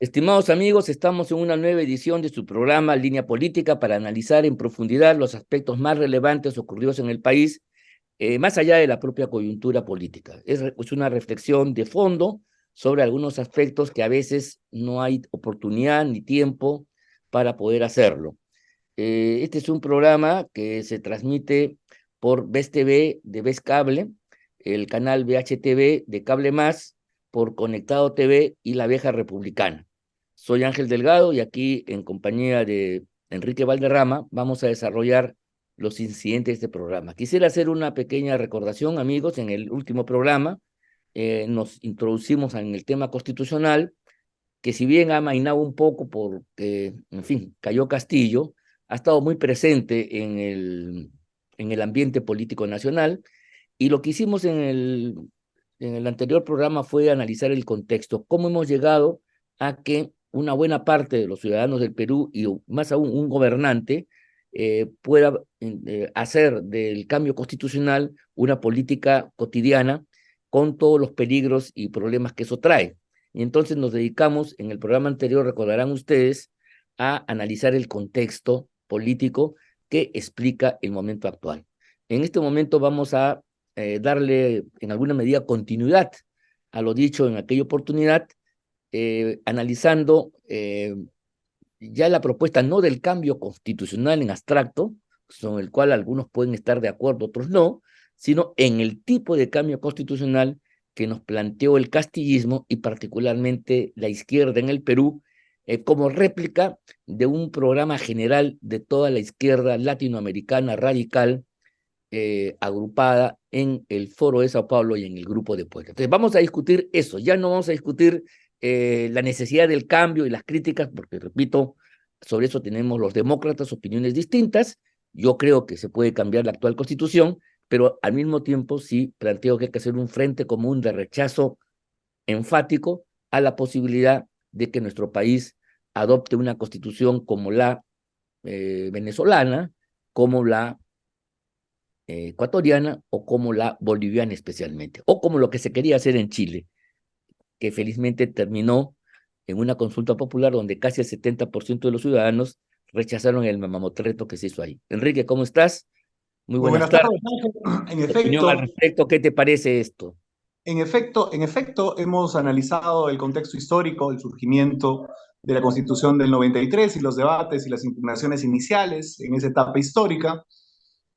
Estimados amigos, estamos en una nueva edición de su programa Línea Política para analizar en profundidad los aspectos más relevantes ocurridos en el país, más allá de la propia coyuntura política. Es una reflexión de fondo sobre algunos aspectos que a veces no hay oportunidad ni tiempo para poder hacerlo. Este es un programa que se transmite por VES TV de VES Cable, el canal VHTV de Cable Más, por Conectado TV y La Vieja Republicana. Soy Ángel Delgado y aquí en compañía de Enrique Valderrama vamos a desarrollar los incidentes de este programa. Quisiera hacer una pequeña recordación, amigos. En el último programa nos introducimos en el tema constitucional, que si bien ha amainado un poco porque, en fin, cayó Castillo, ha estado muy presente en el ambiente político nacional, y lo que hicimos en el anterior programa fue analizar el contexto, cómo hemos llegado a que una buena parte de los ciudadanos del Perú, y más aún un gobernante, pueda hacer del cambio constitucional una política cotidiana con todos los peligros y problemas que eso trae. Y entonces nos dedicamos, en el programa anterior, recordarán ustedes, a analizar el contexto político que explica el momento actual. En este momento vamos a darle en alguna medida continuidad a lo dicho en aquella oportunidad, analizando ya la propuesta no del cambio constitucional en abstracto, con el cual algunos pueden estar de acuerdo, otros no, sino en el tipo de cambio constitucional que nos planteó el castillismo y particularmente la izquierda en el Perú, como réplica de un programa general de toda la izquierda latinoamericana radical, agrupada en el Foro de Sao Paulo y en el Grupo de Puebla. Entonces vamos a discutir eso, ya no vamos a discutir la necesidad del cambio y las críticas, porque repito, sobre eso tenemos los demócratas opiniones distintas. Yo creo que se puede cambiar la actual constitución, pero al mismo tiempo sí planteo que hay que hacer un frente común de rechazo enfático a la posibilidad de que nuestro país adopte una constitución como la venezolana, como la ecuatoriana o como la boliviana especialmente, o como lo que se quería hacer en Chile, que felizmente terminó en una consulta popular donde casi el 70% de los ciudadanos rechazaron el mamotreto que se hizo ahí. Enrique, ¿cómo estás? Muy Muy buenas buenas tardes. tardes, Ángel. En Tu opinión al efecto, respecto, ¿qué te parece esto? hemos analizado el contexto histórico, el surgimiento de la Constitución del 93 y los debates y las impugnaciones iniciales en esa etapa histórica.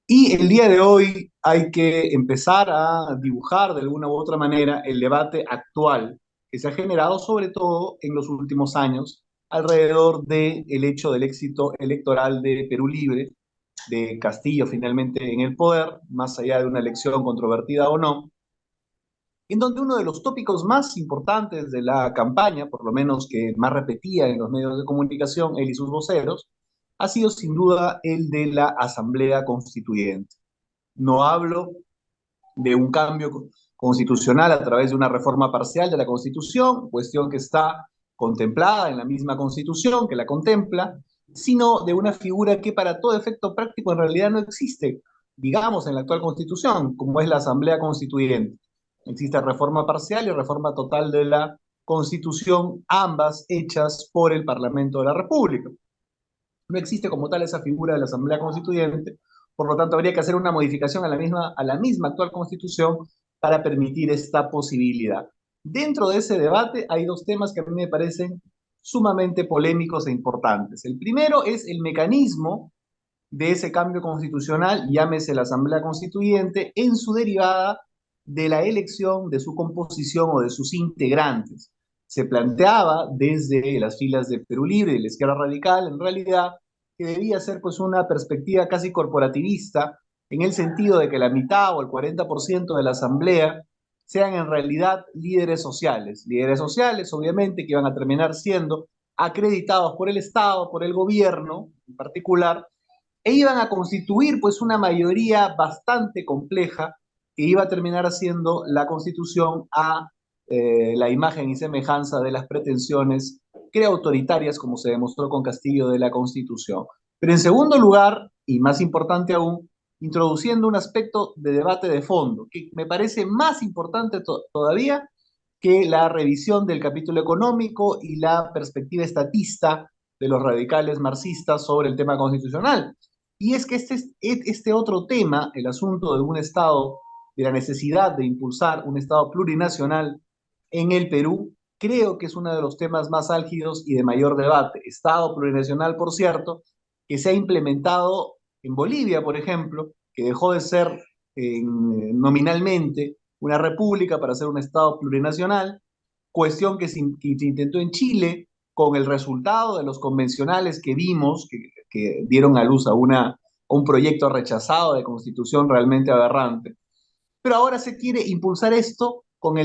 Y el día de hoy hay que empezar a dibujar de alguna u otra manera el debate actual que se ha generado sobre todo en los últimos años alrededor del hecho del éxito electoral de Perú Libre, de Castillo finalmente en el poder, más allá de una elección controvertida o no, en donde uno de los tópicos más importantes de la campaña, por lo menos que más repetía en los medios de comunicación él y sus voceros, ha sido sin duda el de la Asamblea Constituyente. No hablo de un cambio constitucional a través de una reforma parcial de la Constitución, cuestión que está contemplada en la misma Constitución, que la contempla, sino de una figura que para todo efecto práctico en realidad no existe, digamos, en la actual Constitución, como es la Asamblea Constituyente. Existe reforma parcial y reforma total de la Constitución, ambas hechas por el Parlamento de la República. No existe como tal esa figura de la Asamblea Constituyente, por lo tanto habría que hacer una modificación a la misma actual Constitución para permitir esta posibilidad. Dentro de ese debate hay dos temas que a mí me parecen sumamente polémicos e importantes. El primero es el mecanismo de ese cambio constitucional, llámese la Asamblea Constituyente, en su derivada de la elección de su composición o de sus integrantes. Se planteaba desde las filas de Perú Libre y de la izquierda radical, en realidad, que debía ser pues una perspectiva casi corporativista, en el sentido de que la mitad o el 40% de la Asamblea sean en realidad líderes sociales obviamente que iban a terminar siendo acreditados por el Estado, por el gobierno en particular, e iban a constituir pues una mayoría bastante compleja que iba a terminar haciendo la constitución a la imagen y semejanza de las pretensiones autoritarias, como se demostró con Castillo de la Constitución. Pero en segundo lugar, y más importante aún, introduciendo un aspecto de debate de fondo, que me parece más importante todavía, que la revisión del capítulo económico y la perspectiva estatista de los radicales marxistas sobre el tema constitucional. Y es que este otro tema, el asunto de un Estado, de la necesidad de impulsar un Estado plurinacional en el Perú, creo que es uno de los temas más álgidos y de mayor debate. Estado plurinacional, por cierto, que se ha implementado en Bolivia, por ejemplo, que dejó de ser nominalmente una república para ser un Estado plurinacional, cuestión que se intentó en Chile con el resultado de los convencionales que vimos, que dieron a luz a un proyecto rechazado de constitución realmente aberrante. Pero ahora se quiere impulsar esto con con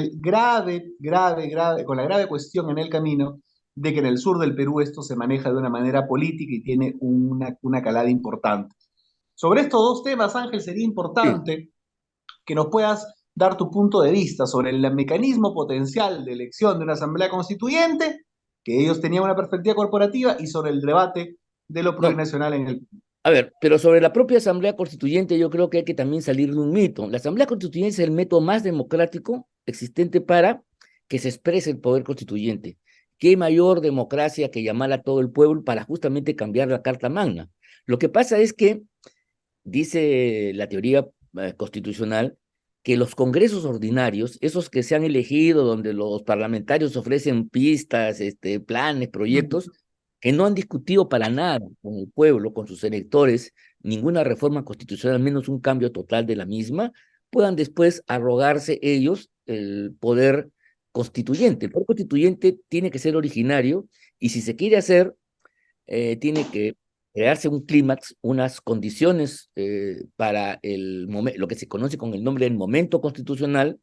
la grave cuestión en el camino de que en el sur del Perú esto se maneja de una manera política y tiene una calada importante. Sobre estos dos temas, Ángel, sería Sí. importante que nos puedas dar tu punto de vista sobre el mecanismo potencial de elección de una asamblea constituyente, que ellos tenían una perspectiva corporativa, y sobre el debate de lo No, plurinacional en el... a ver, pero sobre la propia Asamblea Constituyente yo creo que hay que también salir de un mito. La Asamblea Constituyente es el método más democrático existente para que se exprese el poder constituyente. ¿Qué mayor democracia que llamar a todo el pueblo para justamente cambiar la Carta Magna? Lo que pasa es que, dice la teoría constitucional, que los congresos ordinarios, esos que se han elegido, donde los parlamentarios ofrecen pistas, planes, proyectos, que no han discutido para nada con el pueblo, con sus electores, ninguna reforma constitucional, menos un cambio total de la misma, puedan después arrogarse ellos el poder constituyente. El poder constituyente tiene que ser originario y si se quiere hacer, tiene que crearse un clímax, unas condiciones para lo que se conoce con el nombre del momento constitucional,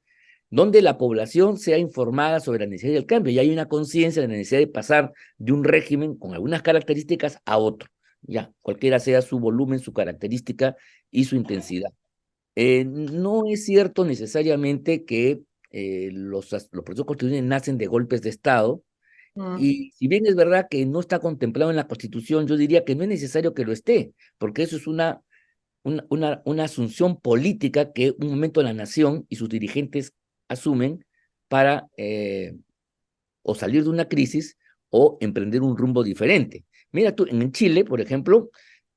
donde la población sea informada sobre la necesidad del cambio y hay una conciencia de la necesidad de pasar de un régimen con algunas características a otro, ya, cualquiera sea su volumen, su característica y su intensidad. No es cierto necesariamente que los procesos constitucionales nacen de golpes de Estado, y si bien es verdad que no está contemplado en la Constitución, yo diría que no es necesario que lo esté, porque eso es una asunción política que un momento la nación y sus dirigentes asumen para o salir de una crisis o emprender un rumbo diferente. Mira tú, en Chile, por ejemplo,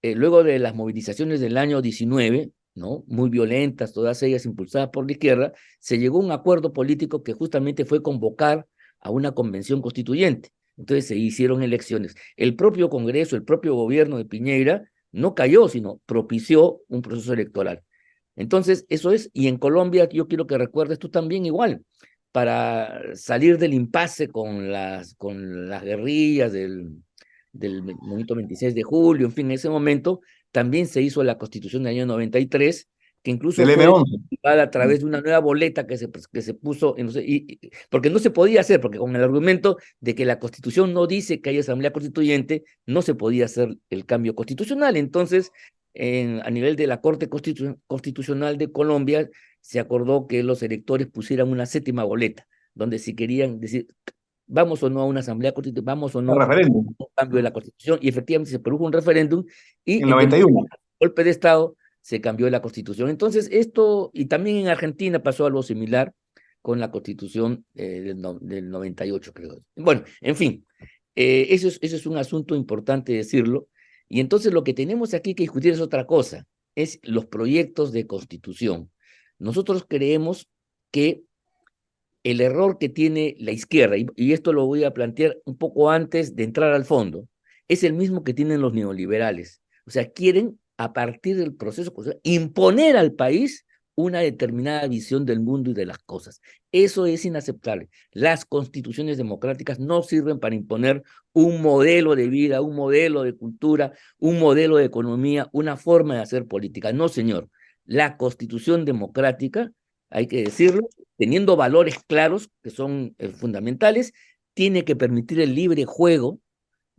luego de las movilizaciones del año 19, ¿no? Muy violentas, todas ellas impulsadas por la izquierda, se llegó a un acuerdo político que justamente fue convocar a una convención constituyente. Entonces se hicieron elecciones. El propio Congreso, el propio gobierno de Piñera no cayó, sino propició un proceso electoral. Entonces, eso es, y en Colombia yo quiero que recuerdes tú también igual, para salir del impasse con las guerrillas del movimiento 26 de julio, en fin, en ese momento también se hizo la Constitución del año 93, que incluso Del fue M11. a través de una nueva boleta que se puso, porque no se podía hacer, porque con el argumento de que la Constitución no dice que haya asamblea constituyente, no se podía hacer el cambio constitucional. Entonces, a nivel de la Corte Constitucional de Colombia, se acordó que los electores pusieran una séptima boleta, donde si querían decir, vamos o no a una asamblea constitucional, vamos o El no referéndum, a un cambio de la Constitución, y efectivamente se produjo un referéndum, en y el en 91. golpe de Estado se cambió la Constitución. Entonces, esto, y también en Argentina pasó algo similar con la Constitución del 98, creo. Bueno, en fin, eso es un asunto importante decirlo. Y entonces lo que tenemos aquí que discutir es otra cosa, es los proyectos de constitución. Nosotros creemos que el error que tiene la izquierda, y esto lo voy a plantear un poco antes de entrar al fondo, es el mismo que tienen los neoliberales. O sea, quieren, a partir del proceso constitucional, imponer al país una determinada visión del mundo y de las cosas. Eso es inaceptable. Las constituciones democráticas no sirven para imponer un modelo de vida, un modelo de cultura, un modelo de economía, una forma de hacer política. No, señor. La constitución democrática, hay que decirlo, teniendo valores claros que son fundamentales, tiene que permitir el libre juego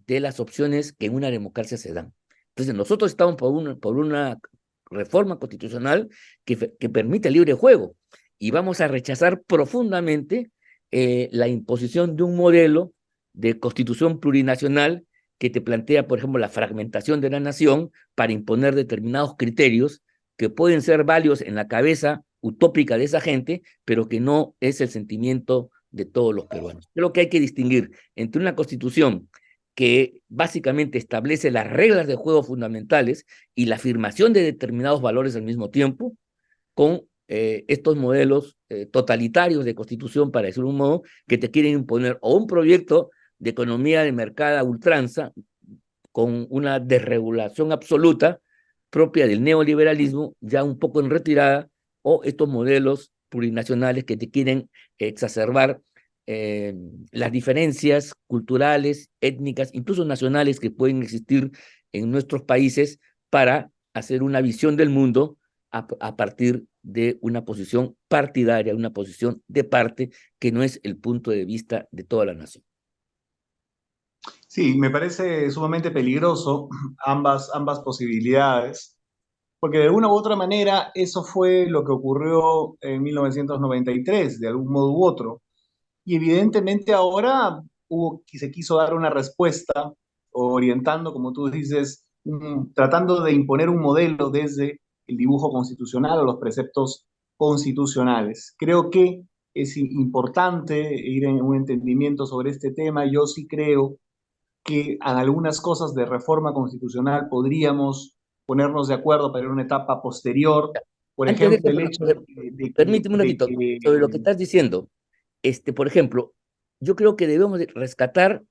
de las opciones que en una democracia se dan. Entonces, nosotros estamos por una reforma constitucional que permite el libre juego y vamos a rechazar profundamente la imposición de un modelo de constitución plurinacional que te plantea, por ejemplo, la fragmentación de la nación para imponer determinados criterios que pueden ser válidos en la cabeza utópica de esa gente, pero que no es el sentimiento de todos los peruanos. Creo que hay que distinguir entre una constitución que básicamente establece las reglas de juego fundamentales y la afirmación de determinados valores al mismo tiempo, con estos modelos totalitarios de constitución, para decirlo de un modo, que te quieren imponer o un proyecto de economía de mercado a ultranza, con una desregulación absoluta propia del neoliberalismo, ya un poco en retirada, o estos modelos plurinacionales que te quieren exacerbar las diferencias culturales, étnicas, incluso nacionales que pueden existir en nuestros países para hacer una visión del mundo a partir de una posición partidaria, una posición de parte que no es el punto de vista de toda la nación. Sí, me parece sumamente peligroso ambas posibilidades, porque de alguna u otra manera eso fue lo que ocurrió en 1993, de algún modo u otro. Y evidentemente ahora se quiso dar una respuesta, orientando, como tú dices, tratando de imponer un modelo desde el dibujo constitucional o los preceptos constitucionales. Creo que es importante ir en un entendimiento sobre este tema. Yo sí creo que en algunas cosas de reforma constitucional podríamos ponernos de acuerdo para ir a una etapa posterior. Por Antes de ejemplo, eso, el hecho permíteme un de ratito, sobre lo que que estás diciendo. Por ejemplo, yo creo que debemos de rescatar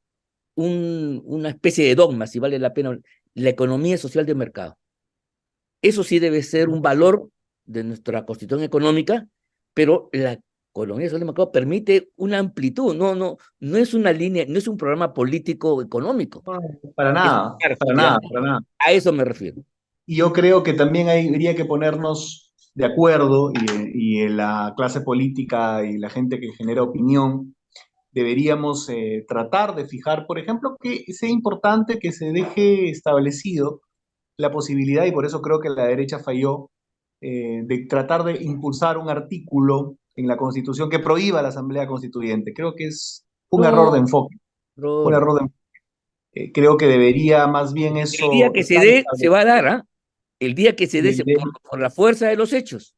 una especie de dogma, si vale la pena, la economía social de mercado. Eso sí debe ser un valor de nuestra constitución económica, pero la economía social de mercado permite una amplitud, no es una línea, no es un programa político económico, no, para es nada, parte, para digamos. nada, para nada. A eso me refiero. Y yo creo que también habría que ponernos de acuerdo y en la clase política y la gente que genera opinión deberíamos tratar de fijar, por ejemplo, que sea importante que se deje establecido la posibilidad, y por eso creo que la derecha falló, de tratar de impulsar un artículo en la Constitución que prohíba la Asamblea Constituyente. Creo que es un error de No, enfoque, un brother. error de enfoque. Creo que debería más bien El día eso que se estar dé, se va a dar, establecido ¿ah? El día que se y dé, el de- por la fuerza de los hechos,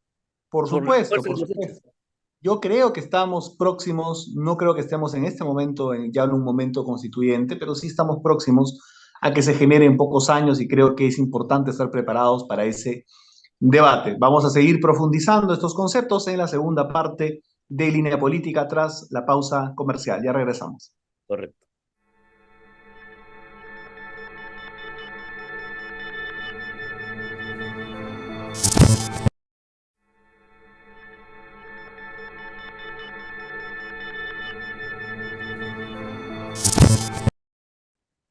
por por la supuesto, fuerza de por los hechos. supuesto. Yo creo que estamos próximos, no creo que estemos en este momento, ya en un momento constituyente, pero sí estamos próximos a que se genere en pocos años y creo que es importante estar preparados para ese debate. Vamos a seguir profundizando estos conceptos en la segunda parte de Línea Política tras la pausa comercial. Ya regresamos. Correcto.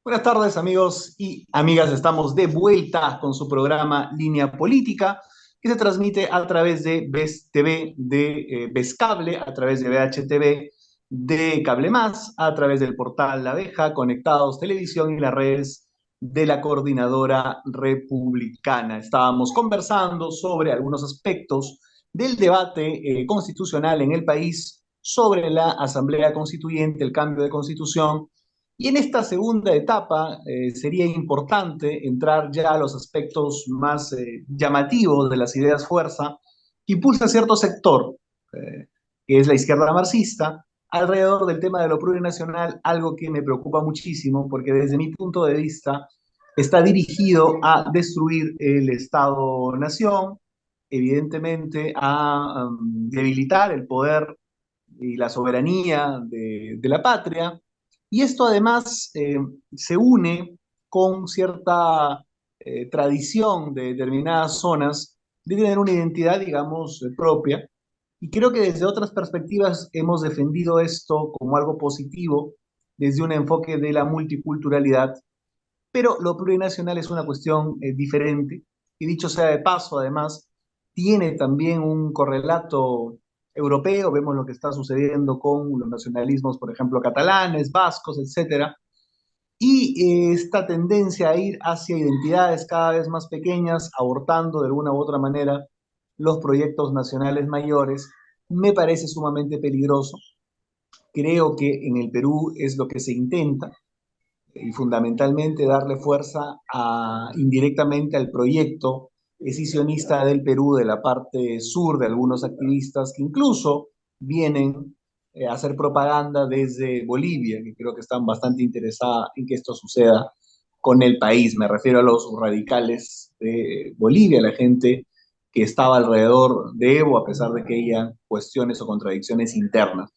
Buenas tardes, amigos y amigas. Estamos de vuelta con su programa Línea Política, que se transmite a través de BES TV, de BES Cable, a través de BHTV, de Cable Más, a través del portal La Abeja, Conectados Televisión y las redes de la Coordinadora Republicana. Estábamos conversando sobre algunos aspectos del debate constitucional en el país sobre la Asamblea Constituyente, el cambio de constitución. Y en esta segunda etapa sería importante entrar ya a los aspectos más llamativos de las ideas fuerza que impulsa cierto sector, que es la izquierda marxista, alrededor del tema de lo plurinacional, algo que me preocupa muchísimo porque desde mi punto de vista está dirigido a destruir el Estado-nación, evidentemente a debilitar el poder y la soberanía de la patria. Y esto además se une con cierta tradición de determinadas zonas de tener una identidad, digamos, propia. Y creo que desde otras perspectivas hemos defendido esto como algo positivo, desde un enfoque de la multiculturalidad, pero lo plurinacional es una cuestión diferente. Y dicho sea de paso, además, tiene también un correlato europeo. Vemos lo que está sucediendo con los nacionalismos, por ejemplo, catalanes, vascos, etcétera. Y esta tendencia a ir hacia identidades cada vez más pequeñas, abortando de alguna u otra manera los proyectos nacionales mayores, me parece sumamente peligroso. Creo que en el Perú es lo que se intenta y fundamentalmente darle fuerza indirectamente al proyecto escisionista del Perú de la parte sur de algunos activistas que incluso vienen hacer propaganda desde Bolivia, que creo que están bastante interesadas en que esto suceda con el país. Me refiero a los radicales de Bolivia, la gente que estaba alrededor de Evo, a pesar de que haya cuestiones o contradicciones internas.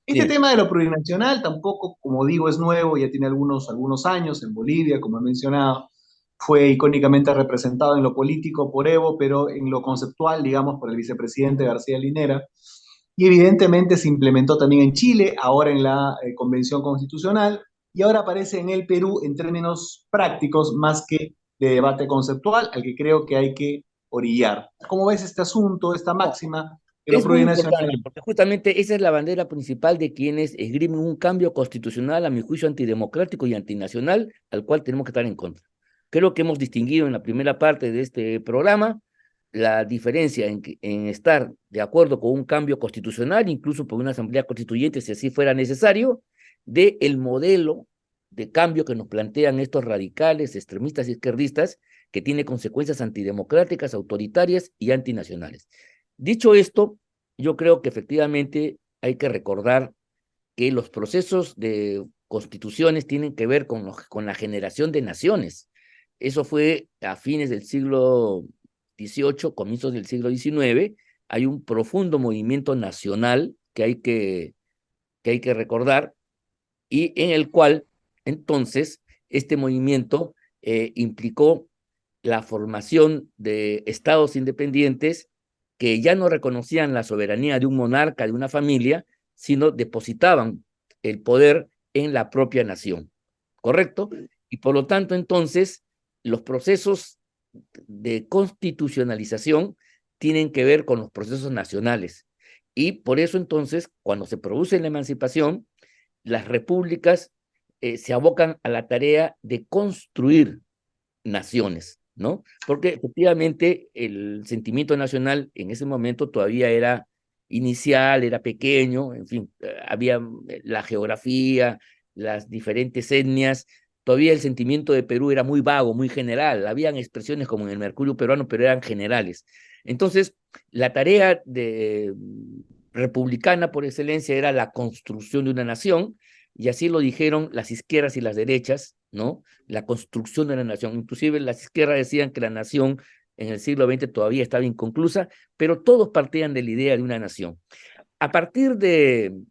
Este Sí, tema de lo plurinacional tampoco, como digo, es nuevo, ya tiene algunos años en Bolivia, como he mencionado, fue icónicamente representado en lo político por Evo, pero en lo conceptual, digamos, por el vicepresidente García Linera. Y evidentemente se implementó también en Chile, ahora en la Convención Constitucional, y ahora aparece en el Perú en términos prácticos más que de debate conceptual, al que creo que hay que orillar. ¿Cómo ves este asunto, esta no, máxima de lo es muy plurinacional? importante, porque justamente esa es la bandera principal de quienes esgrimen un cambio constitucional, a mi juicio, antidemocrático y antinacional, al cual tenemos que estar en contra. Creo que hemos distinguido en la primera parte de este programa la diferencia en estar de acuerdo con un cambio constitucional, incluso por una asamblea constituyente, si así fuera necesario, de el modelo de cambio que nos plantean estos radicales, extremistas y izquierdistas, que tiene consecuencias antidemocráticas, autoritarias y antinacionales. Dicho esto, yo creo que efectivamente hay que recordar que los procesos de constituciones tienen que ver con la generación de naciones. Eso fue a fines del siglo XVIII, comienzos del siglo XIX. Hay un profundo movimiento nacional que hay que recordar y en el cual entonces este movimiento implicó la formación de estados independientes que ya no reconocían la soberanía de un monarca, de una familia, sino depositaban el poder en la propia nación, ¿correcto? Y por lo tanto, entonces, los procesos de constitucionalización tienen que ver con los procesos nacionales. Y por eso, entonces, cuando se produce la emancipación, las repúblicas se abocan a la tarea de construir naciones, ¿no? Porque efectivamente el sentimiento nacional en ese momento todavía era inicial, era pequeño, en fin, había la geografía, las diferentes etnias, todavía el sentimiento de Perú era muy vago, muy general, habían expresiones como en el Mercurio peruano, pero eran generales. Entonces, la tarea de republicana por excelencia era la construcción de una nación, y así lo dijeron las izquierdas y las derechas, ¿no? La construcción de la nación. Inclusive las izquierdas decían que la nación en el siglo XX todavía estaba inconclusa, pero todos partían de la idea de una nación. A partir del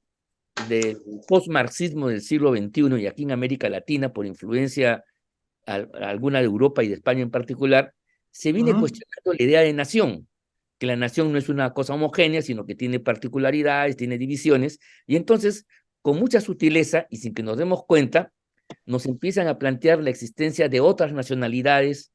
post-marxismo del siglo XXI y aquí en América Latina, por influencia alguna de Europa y de España en particular, se viene Ujú. cuestionando la idea de nación, que la nación no es una cosa homogénea, sino que tiene particularidades, tiene divisiones, y entonces, con mucha sutileza y sin que nos demos cuenta, nos empiezan a plantear la existencia de otras nacionalidades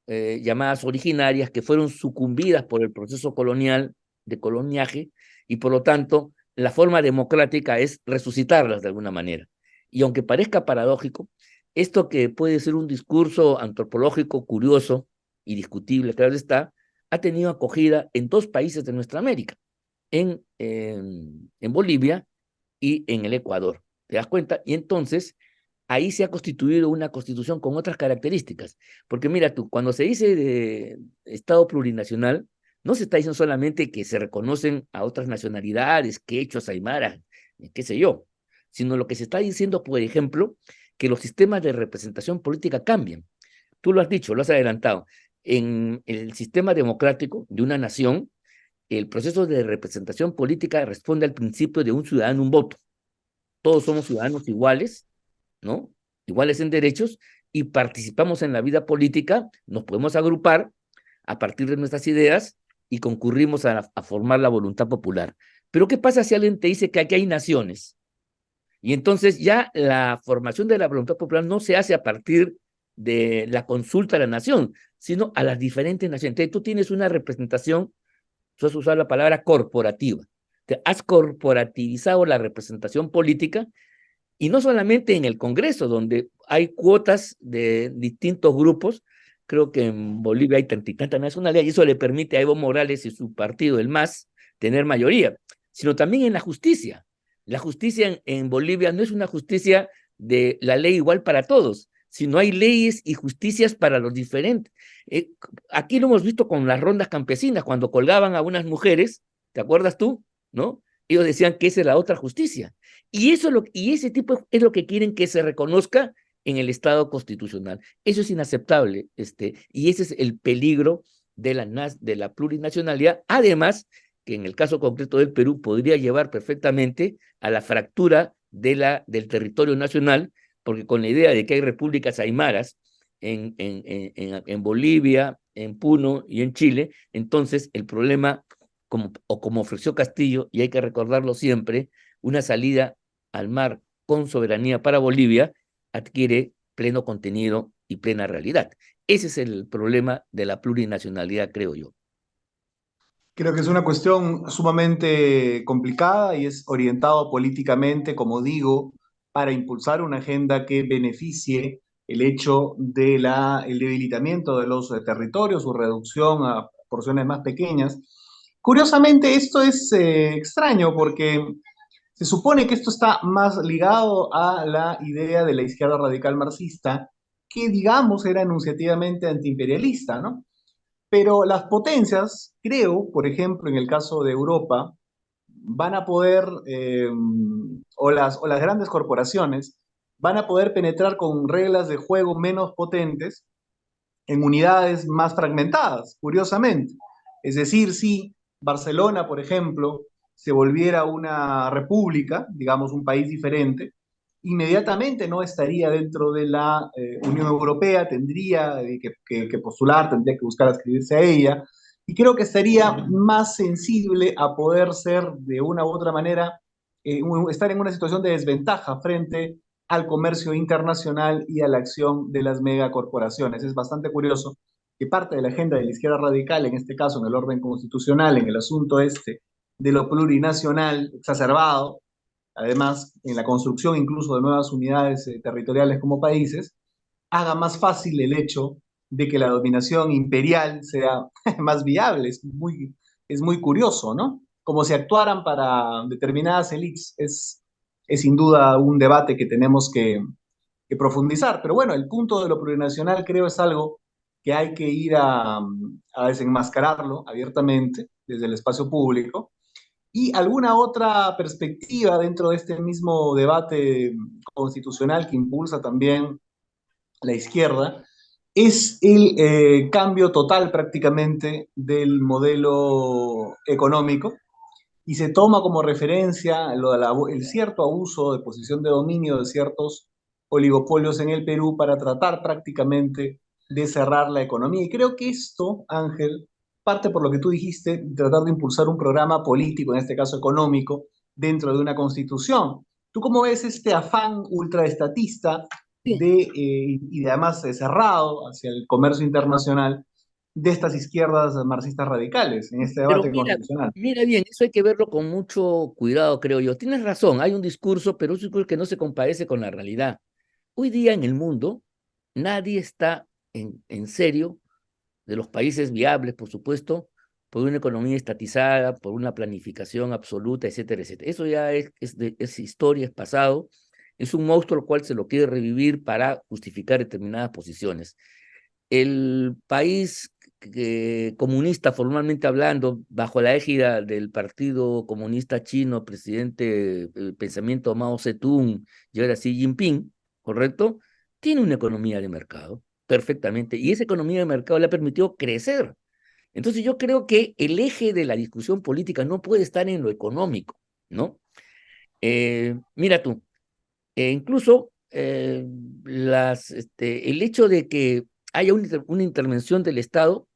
llamadas originarias que fueron sucumbidas por el proceso colonial de coloniaje y por lo tanto la forma democrática es resucitarlas de alguna manera. Y aunque parezca paradójico, esto que puede ser un discurso antropológico curioso y discutible, claro está, ha tenido acogida en dos países de nuestra América, en Bolivia y en el Ecuador. ¿Te das cuenta? Y entonces ahí se ha constituido una constitución con otras características. Porque mira tú, cuando se dice de Estado plurinacional, no se está diciendo solamente que se reconocen a otras nacionalidades, quechos, aymaras, qué sé yo, sino lo que se está diciendo, por ejemplo, que los sistemas de representación política cambian. Tú lo has dicho, lo has adelantado. En el sistema democrático de una nación, el proceso de representación política responde al principio de un ciudadano, un voto. Todos somos ciudadanos iguales, ¿no? Iguales en derechos y participamos en la vida política, nos podemos agrupar a partir de nuestras ideas y concurrimos a formar la voluntad popular. Pero ¿qué pasa si alguien te dice que aquí hay naciones? Y entonces ya la formación de la voluntad popular no se hace a partir de la consulta a la nación, sino a las diferentes naciones. Entonces tú tienes una representación, tú has usado la palabra corporativa. Te has corporativizado la representación política y no solamente en el Congreso, donde hay cuotas de distintos grupos, creo que en Bolivia hay tanta y tanta nacionalidad, y eso le permite a Evo Morales y su partido, el MAS, tener mayoría, sino también en la justicia. La justicia en Bolivia no es una justicia de la ley igual para todos, sino hay leyes y justicias para los diferentes. Aquí lo hemos visto con las rondas campesinas, cuando colgaban a unas mujeres, ¿te acuerdas tú? ¿No? Ellos decían que esa es la otra justicia. Y ese tipo es lo que quieren que se reconozca en el Estado constitucional. Eso es inaceptable, y ese es el peligro de la plurinacionalidad. Además, que en el caso concreto del Perú podría llevar perfectamente a la fractura del territorio nacional, porque con la idea de que hay repúblicas aymaras en Bolivia, en Puno y en Chile, entonces el problema, como ofreció Castillo, y hay que recordarlo siempre, una salida al mar con soberanía para Bolivia adquiere pleno contenido y plena realidad. Ese es el problema de la plurinacionalidad, creo yo. Creo que es una cuestión sumamente complicada y es orientado políticamente, como digo, para impulsar una agenda que beneficie el hecho de el debilitamiento de los territorios, su reducción a porciones más pequeñas. Curiosamente, esto es extraño porque se supone que esto está más ligado a la idea de la izquierda radical marxista, que digamos era enunciativamente antiimperialista, ¿no? Pero las potencias, creo, por ejemplo, en el caso de Europa, van a poder, o las grandes corporaciones, van a poder penetrar con reglas de juego menos potentes en unidades más fragmentadas, curiosamente. Es decir, si Barcelona, por ejemplo, se volviera una república, digamos un país diferente, inmediatamente no estaría dentro de la Unión Europea, tendría que postular, tendría que buscar adscribirse a ella, y creo que estaría más sensible a poder ser de una u otra manera, estar en una situación de desventaja frente al comercio internacional y a la acción de las megacorporaciones. Es bastante curioso que parte de la agenda de la izquierda radical, en este caso en el orden constitucional, en el asunto de lo plurinacional exacerbado, además en la construcción incluso de nuevas unidades territoriales como países, haga más fácil el hecho de que la dominación imperial sea más viable. Es muy curioso, ¿no? Como si actuaran para determinadas élites. Es sin duda un debate que tenemos que profundizar. Pero bueno, el punto de lo plurinacional creo es algo que hay que ir a desenmascararlo abiertamente desde el espacio público. Y alguna otra perspectiva dentro de este mismo debate constitucional que impulsa también la izquierda es el cambio total prácticamente del modelo económico y se toma como referencia el cierto abuso de posición de dominio de ciertos oligopolios en el Perú para tratar prácticamente de cerrar la economía. Y creo que esto, Ángel, parte por lo que tú dijiste, tratar de impulsar un programa político, en este caso económico, dentro de una constitución. ¿Tú cómo ves este afán ultraestatista Sí, y de además cerrado hacia el comercio internacional de estas izquierdas marxistas radicales en este pero debate constitucional? mira bien, eso hay que verlo con mucho cuidado, creo yo. Tienes razón, hay un discurso, pero es un discurso que no se compadece con la realidad. Hoy día en el mundo, nadie está en serio, de los países viables, por supuesto, por una economía estatizada, por una planificación absoluta, etcétera, etcétera. Eso ya es historia, es pasado, es un monstruo al cual se lo quiere revivir para justificar determinadas posiciones. El país comunista, formalmente hablando, bajo la égida del Partido Comunista Chino, presidente pensamiento Mao Zedong y ahora Xi Jinping, ¿correcto? Tiene una economía de mercado, perfectamente, y esa economía de mercado le ha permitido crecer. Entonces yo creo que el eje de la discusión política no puede estar en lo económico, ¿no? Mira tú, incluso el hecho de que haya una intervención del Estado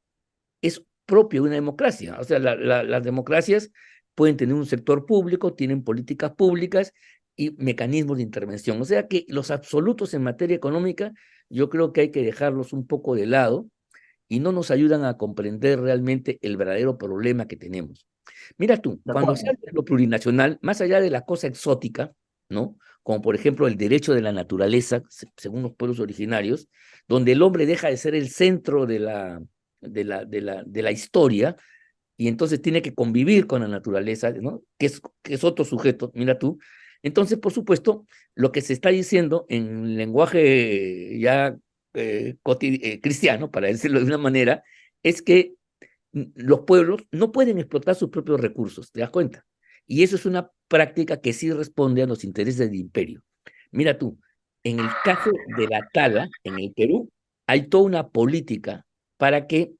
es propio de una democracia. O sea, las democracias pueden tener un sector público, tienen políticas públicas y mecanismos de intervención. O sea que los absolutos en materia económica, yo creo que hay que dejarlos un poco de lado y no nos ayudan a comprender realmente el verdadero problema que tenemos. Mira tú, De cuando se acuerdo. habla de lo plurinacional, más allá de la cosa exótica, ¿no? Como por ejemplo el derecho de la naturaleza, según los pueblos originarios, donde el hombre deja de ser el centro de la historia y entonces tiene que convivir con la naturaleza, ¿no? Que es otro sujeto, mira tú. Entonces, por supuesto, lo que se está diciendo en lenguaje ya cristiano, para decirlo de una manera, es que los pueblos no pueden explotar sus propios recursos, ¿te das cuenta? Y eso es una práctica que sí responde a los intereses del imperio. Mira tú, en el caso de la tala en el Perú, hay toda una política para que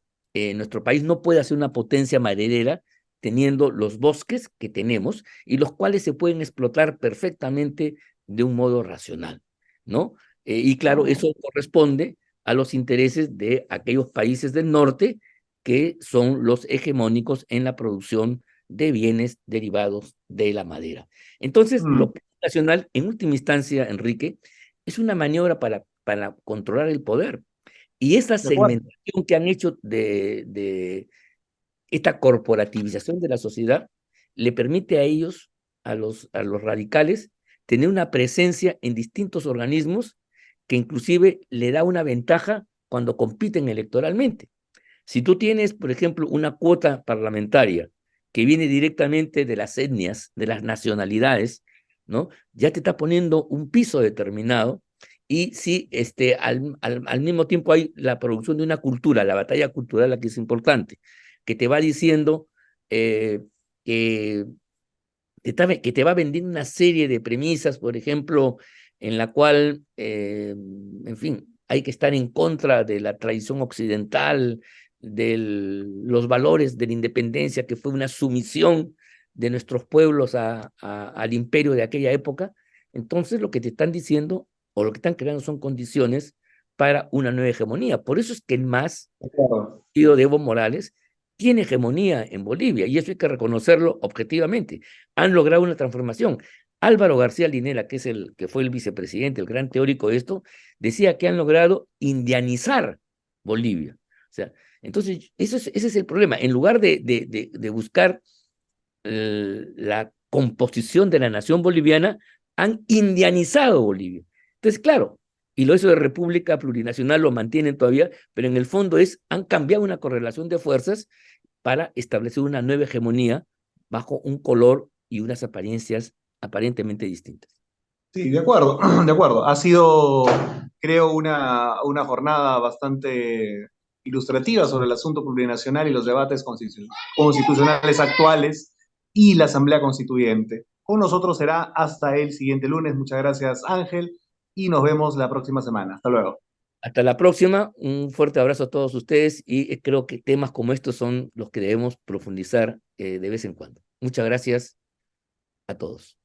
nuestro país no pueda ser una potencia maderera teniendo los bosques que tenemos y los cuales se pueden explotar perfectamente de un modo racional, ¿no? Y claro, eso corresponde a los intereses de aquellos países del norte que son los hegemónicos en la producción de bienes derivados de la madera. Entonces, Mm, lo nacional, en última instancia, Enrique, es una maniobra para controlar el poder. Y esa de acuerdo. segmentación que han hecho de esta corporativización de la sociedad le permite a ellos, a los radicales, tener una presencia en distintos organismos que inclusive le da una ventaja cuando compiten electoralmente. Si tú tienes, por ejemplo, una cuota parlamentaria que viene directamente de las etnias, de las nacionalidades, ¿no? Ya te está poniendo un piso determinado y si al mismo tiempo hay la producción de una cultura, la batalla cultural aquí es importante, que te va diciendo eh, que, que te va vendiendo una serie de premisas, por ejemplo, en la cual, en fin, hay que estar en contra de la tradición occidental, de los valores de la independencia, que fue una sumisión de nuestros pueblos al imperio de aquella época. Entonces, lo que te están diciendo o lo que están creando son condiciones para una nueva hegemonía. Por eso es que el MAS, De acuerdo. partido de Evo Morales, tiene hegemonía en Bolivia y eso hay que reconocerlo objetivamente. Han logrado una transformación. Álvaro García Linera, que es el que fue el vicepresidente, el gran teórico de esto, decía que han logrado indianizar Bolivia. O sea, entonces, ese es el problema. En lugar de buscar la composición de la nación boliviana, han indianizado Bolivia. Entonces, claro, y lo eso de república plurinacional lo mantienen todavía, pero en el fondo han cambiado una correlación de fuerzas para establecer una nueva hegemonía bajo un color y unas apariencias aparentemente distintas. Sí, de acuerdo, de acuerdo. Ha sido, creo, una jornada bastante ilustrativa sobre el asunto plurinacional y los debates constitucionales actuales y la Asamblea Constituyente. Con nosotros será hasta el siguiente lunes. Muchas gracias, Ángel, y nos vemos la próxima semana. Hasta luego. Hasta la próxima, un fuerte abrazo a todos ustedes y creo que temas como estos son los que debemos profundizar de vez en cuando. Muchas gracias a todos.